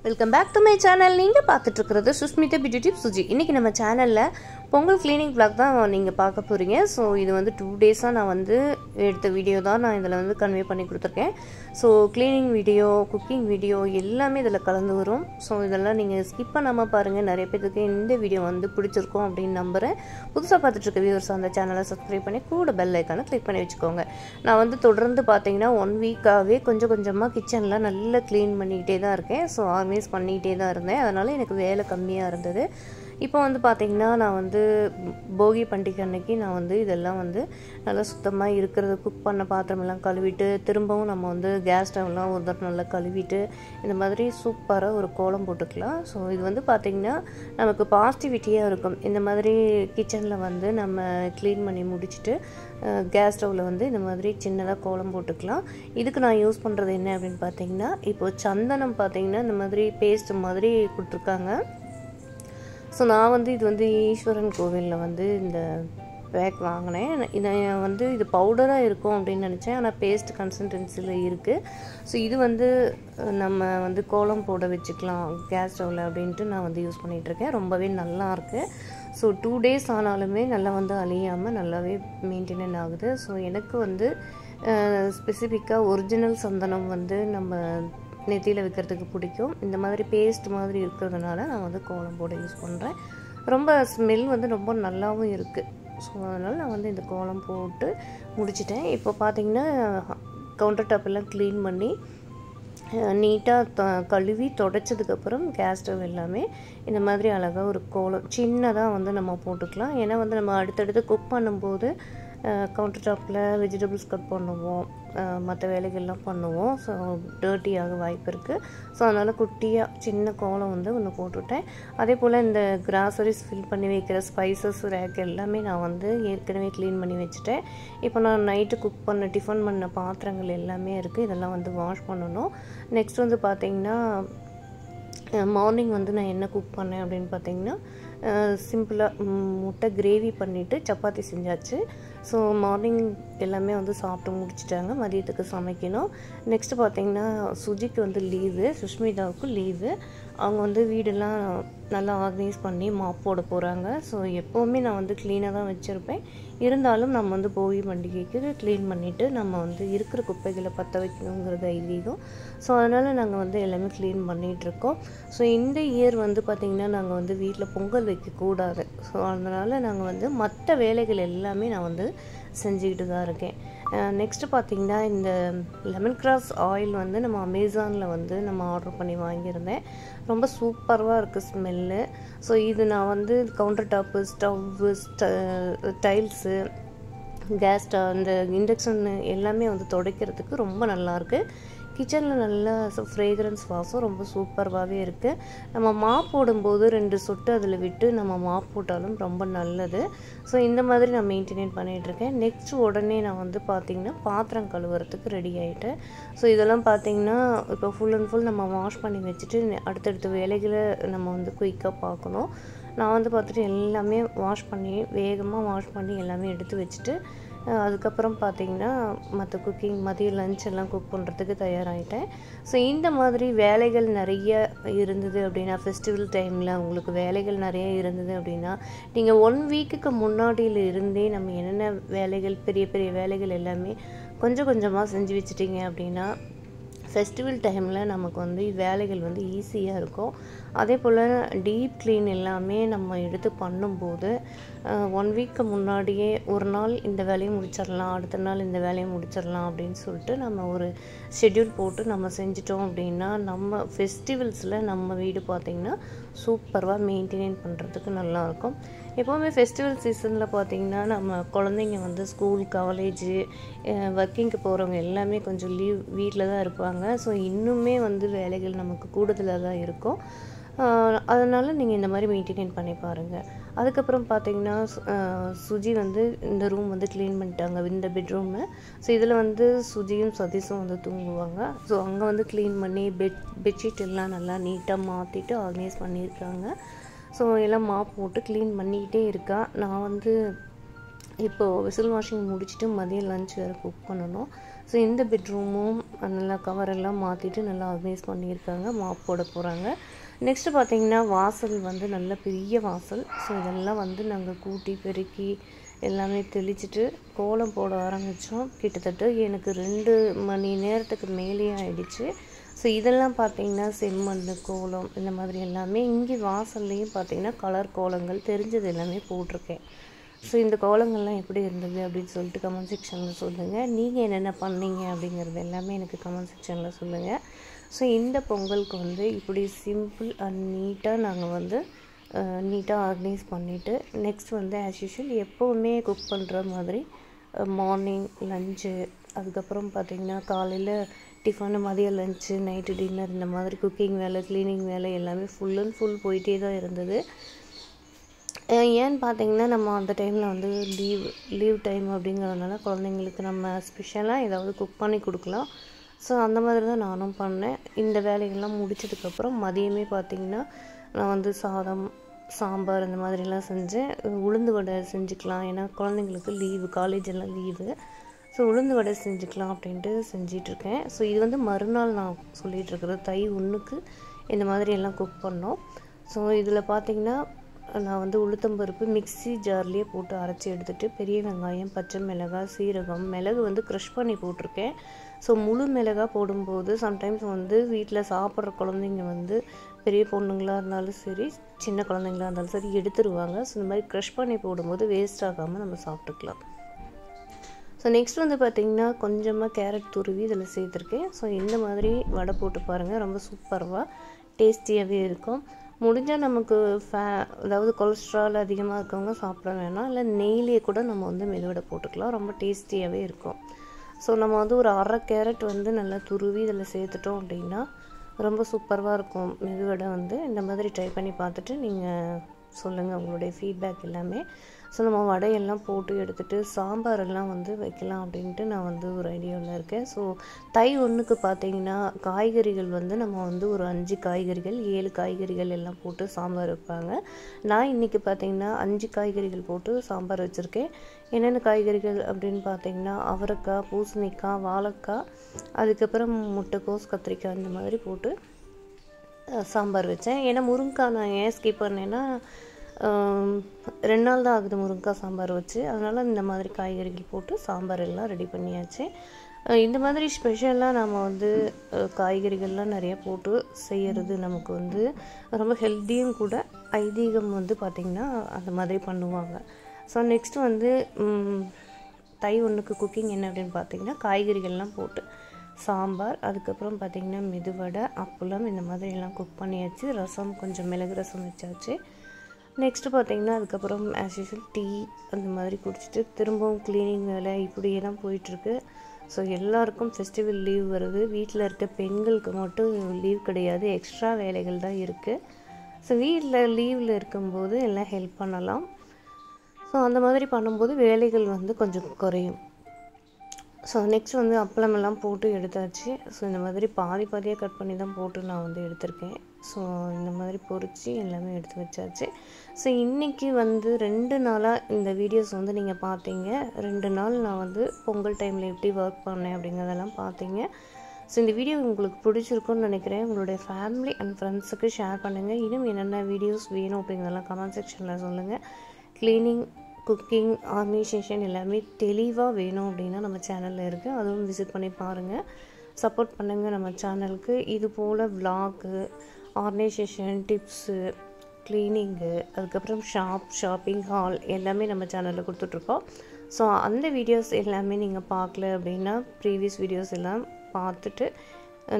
Welcome back to my channel. நீங்கள் பார்த்துட்டு இருக்கிறது சுஷ்மிதா பியூட்டி டிப்ஸ் சுஜி. இன்றைக்கி நம்ம சேனலில் பொங்கல் கிளீனிங் vlog தான் நீங்கள் பார்க்க போகிறீங்க. ஸோ இது வந்து 2 டேஸாக நான் வந்து எடுத்த வீடியோ தான் நான் இதில் வந்து கன்வே பண்ணி கொடுத்துருக்கேன். So cleaning video, cooking video எல்லாமே இதில் கலந்து வரும். ஸோ இதெல்லாம் நீங்கள் ஸ்கிப் பண்ணாமல் பாருங்கள். நிறைய பேருக்கு இந்த வீடியோ வந்து பிடிச்சிருக்கும் அப்படின்னு நம்புகிறேன். புதுசாக பார்த்துட்டு இருக்க வியூவர்ஸ் அந்த சேனலை சப்ஸ்கிரைப் பண்ணி கூட பெல் ஐக்கானை கிளிக் பண்ணி வச்சுக்கோங்க. நான் வந்து தொடர்ந்து பார்த்தீங்கன்னா 1 வீக்காகவே கொஞ்சம் கொஞ்சமாக கிச்சனில் நல்லா க்ளீன் பண்ணிக்கிட்டே தான் இருக்கேன். ஸோ ஆர்கனைஸ் பண்ணிக்கிட்டே தான் இருந்தேன். அதனால் எனக்கு வேலை கம்மியாக இருந்தது. இப்போ வந்து பார்த்திங்கன்னா நான் வந்து போகி பண்டிகை அன்னைக்கு நான் வந்து இதெல்லாம் வந்து நல்லா சுத்தமாக இருக்கிறது குக் பண்ண பாத்திரமெல்லாம் கழுவிட்டு திரும்பவும் நம்ம வந்து கேஸ் ஸ்டவ்லாம் ஒரு தடவை நல்லா கழுவிட்டு இந்த மாதிரி சூப்பராக ஒரு கோலம் போட்டுக்கலாம். ஸோ இது வந்து பார்த்திங்கன்னா நமக்கு பாசிட்டிவிட்டியாக இருக்கும். இந்த மாதிரி கிச்சனில் வந்து நம்ம க்ளீன் பண்ணி முடிச்சுட்டு கேஸ் ஸ்டவ்வில் வந்து இந்த மாதிரி சின்னதாக கோலம் போட்டுக்கலாம். இதுக்கு நான் யூஸ் பண்ணுறது என்ன அப்படின்னு பார்த்திங்கன்னா, இப்போது சந்தனம் பார்த்திங்கன்னா இந்த மாதிரி பேஸ்ட் மாதிரி கொடுத்துருக்காங்க. ஸோ நான் வந்து இது வந்து ஈஸ்வரன் கோவிலில் வந்து இந்த பேக் வாங்கினேன். இதை வந்து இது பவுடராக இருக்கும் அப்படின்னு நினச்சேன். ஆனால் பேஸ்ட் கன்சிஸ்டன்சியில் இருக்குது. ஸோ இது வந்து நம்ம வந்து கோலம் போட வச்சுக்கலாம் கேஸ் ஸ்டவ்வில் அப்படின்ட்டு நான் வந்து யூஸ் பண்ணிகிட்ருக்கேன். ரொம்பவே நல்லாயிருக்கு. ஸோ 2 டேஸ் ஆனாலுமே நல்லா வந்து அழியாமல் நல்லாவே மெயின்டெனன் ஆகுது. ஸோ எனக்கு வந்து ஸ்பெசிஃபிக்காக ஒரிஜினல் சந்தனம் வந்து நம்ம நெத்தியில் வைக்கிறதுக்கு பிடிக்கும். இந்த மாதிரி பேஸ்ட் மாதிரி இருக்கிறதுனால நான் வந்து கோலம் போட யூஸ் பண்ணுறேன். ரொம்ப ஸ்மெல் வந்து ரொம்ப நல்லாவும் இருக்குது. ஸோ அதனால் நான் வந்து இந்த கோலம் போட்டு முடிச்சிட்டேன். இப்போ பார்த்திங்கன்னா கவுண்டர் டாப் எல்லாம் க்ளீன் பண்ணி நீட்டாக கழுவி தொடச்சதுக்கப்புறம் கேஸ் ஸ்டவ் எல்லாமே இந்த மாதிரி அழகாக ஒரு கோலம் சின்னதாக வந்து நம்ம போட்டுக்கலாம். ஏன்னா வந்து நம்ம அடுத்தடுத்து குக் பண்ணும்போது கவுண்டர் டாப்பில் வெஜிடபிள்ஸ் கட் பண்ணுவோம், மற்ற வேலைகள்லாம் பண்ணுவோம். ஸோ டர்ட்டியாக வாய்ப்பு இருக்குது. ஸோ அதனால் குட்டியாக சின்ன கோலம் வந்து ஒன்று போட்டுவிட்டேன். அதே போல் இந்த கிராசரிஸ் ஃபில் பண்ணி வைக்கிற ஸ்பைசஸ் ரேக் எல்லாமே நான் வந்து ஏற்கனவே க்ளீன் பண்ணி வச்சுட்டேன். இப்போ நான் நைட்டு குக் பண்ண டிஃபன் பண்ண பாத்திரங்கள் எல்லாமே இருக்குது. இதெல்லாம் வந்து வாஷ் பண்ணணும். நெக்ஸ்ட் வந்து பார்த்திங்கன்னா மார்னிங் வந்து நான் என்ன குக் பண்ணேன் அப்படின்னு பார்த்திங்கன்னா சிம்பிளாக முட்டை கிரேவி பண்ணிவிட்டு சப்பாத்தி செஞ்சாச்சு. ஸோ மார்னிங் எல்லாமே வந்து சாப்பிட்டு முடிச்சிட்டாங்க. மதியத்துக்கு சமைக்கணும். நெக்ஸ்ட்டு பார்த்திங்கன்னா சுஜிக்கு வந்து லீவு, சுஷ்மிதாவுக்கு லீவு. அவங்க வந்து வீடெல்லாம் நல்லா ஆர்கனைஸ் பண்ணி மாப் போட போகிறாங்க. ஸோ எப்போவுமே நான் வந்து க்ளீனாக தான் வச்சுருப்பேன். இருந்தாலும் நம்ம வந்து போகி பண்டிகைக்கு க்ளீன் பண்ணிவிட்டு நம்ம வந்து இருக்கிற குப்பைகளை பற்ற வைக்கணுங்கிறது ஐதீகம். ஸோ அதனால் நாங்கள் வந்து எல்லாமே க்ளீன் பண்ணிகிட்ருக்கோம். ஸோ இந்த இயர் வந்து பார்த்திங்கன்னா நாங்கள் வந்து வீட்டில் பொங்கல் வைக்கக்கூடாது. ஸோ அதனால் நாங்கள் வந்து மற்ற வேலைகள் எல்லாமே நான் வந்து செஞ்சுக்கிட்டு தான் இருக்கேன். நெக்ஸ்ட்டு பார்த்திங்கன்னா இந்த லெமன் கிராஸ் ஆயில் வந்து நம்ம அமேசானில் வந்து நம்ம ஆர்டர் பண்ணி வாங்கியிருந்தேன். ரொம்ப சூப்பராக இருக்குது ஸ்மெல்லு. ஸோ இது நான் வந்து counter top, stove, tiles, gas stove, இந்த இண்டக்ஷன் எல்லாமே வந்து துடைக்கிறதுக்கு ரொம்ப நல்லாயிருக்கு. கிச்சனில் நல்லா ஃப்ரேக்ரன்ஸ் வாசம் ரொம்ப சூப்பராகவே இருக்குது. நம்ம மாப் போடும்போது 2 சொட்டு அதில் விட்டு நம்ம மாப் போட்டாலும் ரொம்ப நல்லது. ஸோ இந்த மாதிரி நான் மெயின்டைன் பண்ணிகிட்ருக்கேன். நெக்ஸ்ட் உடனே நான் வந்து பார்த்திங்கன்னா பாத்திரம் கழுவுறதுக்கு ரெடி ஆகிட்டேன். ஸோ இதெல்லாம் பார்த்திங்கன்னா இப்போ ஃபுல் அண்ட் ஃபுல் நம்ம வாஷ் பண்ணி வச்சுட்டு அடுத்தடுத்த வேலைகளை நம்ம வந்து குயிக்காக பார்க்கணும். நான் வந்து பார்த்துட்டு எல்லாமே வாஷ் பண்ணி வேகமாக வாஷ் பண்ணி எல்லாமே எடுத்து வச்சுட்டு அதுக்கப்புறம் பார்த்திங்கன்னா மற்ற குக்கிங் மதியம் லஞ்ச் எல்லாம் குக் பண்ணுறதுக்கு தயாராகிட்டேன். ஸோ இந்த மாதிரி வேலைகள் நிறைய இருந்தது அப்படின்னா, ஃபெஸ்டிவல் டைமில் உங்களுக்கு வேலைகள் நிறைய இருந்தது அப்படின்னா, நீங்கள் 1 வீக்குக்கு முன்னாடியில் இருந்தே நம்ம என்னென்ன வேலைகள் பெரிய பெரிய வேலைகள் எல்லாமே கொஞ்சம் கொஞ்சமாக செஞ்சு வச்சுட்டிங்க அப்படின்னா ஃபெஸ்டிவல் டைமில் நமக்கு வந்து வேலைகள் வந்து ஈஸியாக இருக்கும். அதே போல் டீப் க்ளீன் எல்லாமே நம்ம எடுத்து பண்ணும்போது 1 வீக்கு முன்னாடியே ஒரு நாள் இந்த வேலையை முடிச்சிடலாம், அடுத்த நாள் இந்த வேலையை முடிச்சிடலாம் அப்படின்னு சொல்லிட்டு நம்ம ஒரு ஷெட்யூல் போட்டு நம்ம செஞ்சிட்டோம் அப்படின்னா நம்ம ஃபெஸ்டிவல்ஸில் நம்ம வீடு பார்த்திங்கன்னா சூப்பராக மெயின்டைன் பண்ணுறதுக்கு நல்லாயிருக்கும். எப்போவுமே ஃபெஸ்டிவல் சீசனில் பார்த்திங்கன்னா நம்ம குழந்தைங்க வந்து ஸ்கூல், காலேஜு, ஒர்க்கிங்க்கு போகிறவங்க எல்லாமே கொஞ்சம் லீவ் வீட்டில் தான் இருப்பாங்க. ஸோ இன்னுமே வந்து வேலைகள் நமக்கு கூடுதலாக தான் இருக்கும். அதனால் நீங்கள் இந்த மாதிரி மெயின்டைன் பண்ணி பாருங்கள். அதுக்கப்புறம் பார்த்திங்கன்னா சுஜி வந்து இந்த ரூம் வந்து க்ளீன் பண்ணிட்டாங்க, இந்த பெட்ரூமு. ஸோ இதில் வந்து சுஜியும் சதீஷும் வந்து தூங்குவாங்க. ஸோ அங்கே வந்து க்ளீன் பண்ணி பெட்ஷீட் எல்லாம் நல்லா நீட்டாக மாற்றிட்டு ஆர்கனைஸ் பண்ணியிருக்காங்க. ஸோ எல்லாம் மாப் போட்டு க்ளீன் பண்ணிக்கிட்டே இருக்கா. நான் வந்து இப்போது விசில் வாஷிங் முடிச்சுட்டு மதியம் லஞ்ச் வேறு குக் பண்ணணும். ஸோ இந்த பெட்ரூமும் நல்லா கவரெல்லாம் மாற்றிட்டு நல்லா ஆர்கனைஸ் பண்ணியிருக்காங்க. மாப் போட போகிறாங்க. நெக்ஸ்ட்டு பார்த்திங்கன்னா வாசல் வந்து நல்ல பெரிய வாசல். ஸோ இதெல்லாம் வந்து நாங்கள் கூட்டி பெருக்கி எல்லாமே தெளிச்சிட்டு கோலம் போட ஆரம்பித்தோம். கிட்டத்தட்ட எனக்கு 2 மணி நேரத்துக்கு மேலேயே ஆயிடுச்சு. ஸோ இதெல்லாம் பார்த்திங்கன்னா செம்மண் கோலம் இந்த மாதிரி எல்லாமே இங்கே வாசல்லையும் பார்த்திங்கன்னா கலர் கோலங்கள் தெரிஞ்சது எல்லாமே போட்டிருக்கேன். ஸோ இந்த கோலங்கள்லாம் எப்படி இருந்தது அப்படின்னு சொல்லிட்டு கமெண்ட் செக்ஷனில் சொல்லுங்கள். நீங்கள் என்னென்ன பண்ணீங்க அப்படிங்கிறது எல்லாமே எனக்கு கமெண்ட் செக்ஷனில் சொல்லுங்கள். ஸோ இந்த பொங்கலுக்கு வந்து இப்படி சிம்பிள் அண்ட் நீட்டாக நாங்கள் வந்து நீட்டாக ஆர்கனைஸ் பண்ணிவிட்டு நெக்ஸ்ட் வந்து ஆஸ் யூஷுவல் எப்போவுமே குக் பண்ணுற மாதிரி மார்னிங் லஞ்சு, அதுக்கப்புறம் பார்த்திங்கன்னா காலையில் டிஃபனு, மதியம் லஞ்சு, நைட்டு டின்னர், இந்த மாதிரி குக்கிங் வேலை, க்ளீனிங் வேலை எல்லாமே ஃபுல் அண்ட் ஃபுல் போயிட்டே தான் இருந்தது. ஏன்னு பார்த்தீங்கன்னா நம்ம அந்த டைமில் வந்து லீவ் டைம் அப்படிங்கிறதுனால குழந்தைங்களுக்கு நம்ம ஸ்பெஷலாக ஏதாவது குக் பண்ணி கொடுக்கலாம். ஸோ அந்த மாதிரி தான் நானும் பண்ணேன். இந்த வேலைகள்லாம் முடிச்சதுக்கப்புறம் மதியமே பார்த்திங்கன்னா நான் வந்து சாதம், சாம்பார் இந்த மாதிரிலாம் செஞ்சேன். உளுந்து வடை செஞ்சுக்கலாம், ஏன்னா குழந்தைங்களுக்கு லீவு, காலேஜ் எல்லாம் லீவு. ஸோ உளுந்து வடை செஞ்சுக்கலாம் அப்படின்ட்டு செஞ்சிட்ருக்கேன். ஸோ இது வந்து மறுநாள் நான் சொல்லிகிட்ருக்குறது தை 1க்கு இந்த மாதிரி எல்லாம் குக் பண்ணோம். ஸோ இதில் பார்த்திங்கன்னா நான் வந்து உளுத்தம்பருப்பு மிக்ஸி ஜார்லேயே போட்டு அரைச்சி எடுத்துகிட்டு பெரிய வெங்காயம், பச்சை மிளகாய், சீரகம், மிளகு வந்து க்ரஷ் பண்ணி போட்டிருக்கேன். ஸோ முழு மிளகாய் போடும்போது சம்டைம்ஸ் வந்து வீட்டில் சாப்பிட்ற குழந்தைங்க வந்து பெரிய பொண்ணுங்களாக இருந்தாலும் சரி, சின்ன குழந்தைங்களாக இருந்தாலும் சரி எடுத்துருவாங்க. ஸோ இந்த மாதிரி க்ரஷ் பண்ணி போடும்போது வேஸ்ட் ஆகாமல் நம்ம சாப்பிட்டுக்கலாம். ஸோ நெக்ஸ்ட் வந்து பார்த்திங்கன்னா கொஞ்சமாக கேரட் துருவி இதில் சேர்த்துருக்கேன். ஸோ இந்த மாதிரி வடை போட்டு பாருங்கள், ரொம்ப சூப்பராக டேஸ்டியாகவே இருக்கும். முடிஞ்சால் நமக்கு அதாவது கொலஸ்ட்ரால் அதிகமாக இருக்கவங்க சாப்பிட வேணாம், இல்லை நெய்லேயே கூட நம்ம வந்து மெதுவடை போட்டுக்கலாம், ரொம்ப டேஸ்டியாகவே இருக்கும். ஸோ நம்ம வந்து ஒரு 1/2 கேரட் வந்து நல்லா துருவி இதில் சேர்த்துட்டோம் அப்படின்னா ரொம்ப சூப்பராக இருக்கும் மெதுவடை. வந்து இந்த மாதிரி ட்ரை பண்ணி பார்த்துட்டு நீங்கள் சொல்லுங்கள் உங்களுடைய ஃபீட்பேக் எல்லாமே. ஸோ நம்ம வடையெல்லாம் போட்டு எடுத்துகிட்டு சாம்பாரெல்லாம் வந்து வைக்கலாம் அப்படின்ட்டு நான் வந்து ஒரு ஐடியாவில் இருக்கேன். ஸோ தை 1க்கு பார்த்திங்கன்னா காய்கறிகள் வந்து நம்ம வந்து ஒரு 5 காய்கறிகள் 7 காய்கறிகள் எல்லாம் போட்டு சாம்பார் வைப்பாங்க. நான் இன்றைக்கி பார்த்திங்கன்னா 5 காய்கறிகள் போட்டு சாம்பார் வச்சுருக்கேன். என்னென்ன காய்கறிகள் அப்படின்னு பார்த்திங்கன்னா அவரைக்காய், பூசணிக்காய், வாழைக்காய், அதுக்கப்புறம் முட்டைக்கோஸ், கத்திரிக்காய் இந்த மாதிரி போட்டு சாம்பார் வச்சேன். ஏன்னா முருங்கைக்காய் நான் ஏன் ஸ்கிப் பண்ணேன்னா 2 நாள் தான் ஆகுது முருங்கைக்காய் சாம்பார் வச்சு, அதனால் இந்த மாதிரி காய்கறிகள் போட்டு சாம்பார் எல்லாம் ரெடி பண்ணியாச்சு. இந்த மாதிரி ஸ்பெஷலாக நம்ம வந்து காய்கறிகள்லாம் நிறைய போட்டு செய்கிறது நமக்கு வந்து ரொம்ப ஹெல்த்தியும் கூட. ஐதீகம் வந்து பார்த்திங்கன்னா அந்த மாதிரி பண்ணுவாங்க. ஸோ நெக்ஸ்ட்டு வந்து தை 1க்கு குக்கிங் என்ன அப்படின்னு பார்த்திங்கன்னா காய்கறிகள்லாம் போட்டு சாம்பார், அதுக்கப்புறம் பார்த்திங்கன்னா மெதுவடை, அப்பளம் இந்த மாதிரி எல்லாம் குக் பண்ணியாச்சு. ரசம், கொஞ்சம் மிளகு ரசம் வச்சாச்சு. நெக்ஸ்ட்டு பார்த்திங்கன்னா அதுக்கப்புறம் ஆஸ் யூஷுவல் டீ அந்த மாதிரி குடிச்சிட்டு திரும்பவும் க்ளீனிங் வேலை இப்படியே தான் போயிட்டுருக்கு. ஸோ எல்லாருக்கும் ஃபெஸ்டிவல் லீவ் வருது. வீட்டில் இருக்க பெண்களுக்கு மட்டும் லீவ் கிடையாது, எக்ஸ்ட்ரா வேலைகள் தான் இருக்குது. ஸோ வீட்டில் லீவில் இருக்கும்போது எல்லாம் ஹெல்ப் பண்ணலாம். ஸோ அந்த மாதிரி பண்ணும்போது வேலைகள் வந்து கொஞ்சம் குறையும். ஸோ நெக்ஸ்ட் வந்து அப்பளமெல்லாம் போட்டு எடுத்தாச்சு. ஸோ இந்த மாதிரி பாதியாக கட் பண்ணி தான் போட்டு நான் வந்து எடுத்திருக்கேன். ஸோ இந்த மாதிரி பொரித்து எல்லாமே எடுத்து வச்சாச்சு. ஸோ இன்றைக்கி வந்து 2 நாளாக இந்த வீடியோஸ் வந்து நீங்கள் பார்த்தீங்க. 2 நாள் நான் வந்து பொங்கல் டைமில் எப்படி ஒர்க் பண்ணேன் அப்படிங்கிறதெல்லாம் பார்த்தீங்க. ஸோ இந்த வீடியோ உங்களுக்கு பிடிச்சிருக்குன்னு நினைக்கிறேன். உங்களுடைய ஃபேமிலி அண்ட் ஃப்ரெண்ட்ஸுக்கு ஷேர் பண்ணுங்கள். இன்னும் என்னென்ன வீடியோஸ் வேணும் அப்படிங்கிறதெல்லாம் கமெண்ட் செக்ஷனில் சொல்லுங்கள். க்ளீனிங், குக்கிங், ஆர்கனைசேஷன் எல்லாமே தெளிவாக வேணும் அப்படின்னா நம்ம சேனலில் இருக்குது, அதுவும் விசிட் பண்ணி பாருங்கள். சப்போர்ட் பண்ணுங்கள் நம்ம சேனலுக்கு. இது போல் விலாகு, ஆர்கனைசேஷன் டிப்ஸு, க்ளீனிங்கு, அதுக்கப்புறம் ஷாப்பிங் ஹால் எல்லாமே நம்ம சேனலில் கொடுத்துட்ருக்கோம். ஸோ அந்த வீடியோஸ் எல்லாமே நீங்கள் பார்க்கல அப்படின்னா ப்ரீவியஸ் வீடியோஸ் எல்லாம் பார்த்துட்டு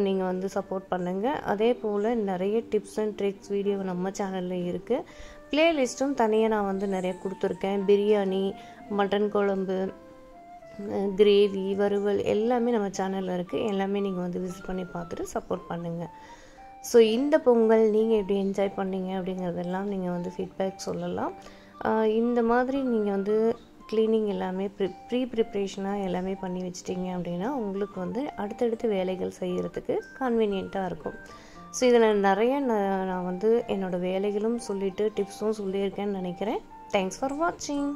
நீங்கள் வந்து சப்போர்ட் பண்ணுங்கள். அதே போல் நிறைய டிப்ஸ் அண்ட் ட்ரிக்ஸ் வீடியோ நம்ம சேனலில் இருக்குது. ப்ளேலிஸ்ட்டும் தனியாக நான் வந்து நிறைய கொடுத்துருக்கேன். பிரியாணி, மட்டன் குழம்பு, கிரேவி, வறுவல் எல்லாமே நம்ம சேனலில் இருக்குது. எல்லாமே நீங்கள் வந்து விசிட் பண்ணி பார்த்துட்டு சப்போர்ட் பண்ணுங்கள். ஸோ இந்த பொங்கல் நீங்கள் எப்படி என்ஜாய் பண்ணீங்க அப்படிங்கிறதெல்லாம் நீங்கள் வந்து ஃபீட்பேக் சொல்லலாம். இந்த மாதிரி நீங்கள் வந்து க்ளீனிங் எல்லாமே ப்ரிப்ரேஷனாக எல்லாமே பண்ணி வச்சிட்டிங்க அப்படின்னா உங்களுக்கு வந்து அடுத்தடுத்து வேலைகள் செய்கிறதுக்கு கன்வீனியண்ட்டாக இருக்கும். ஸோ இதில் நிறைய நான் வந்து என்னோடய வேலைகளும் சொல்லிவிட்டு டிப்ஸும் சொல்லியிருக்கேன்னு நினைக்கிறேன். தேங்க்ஸ் ஃபார் வாட்சிங்.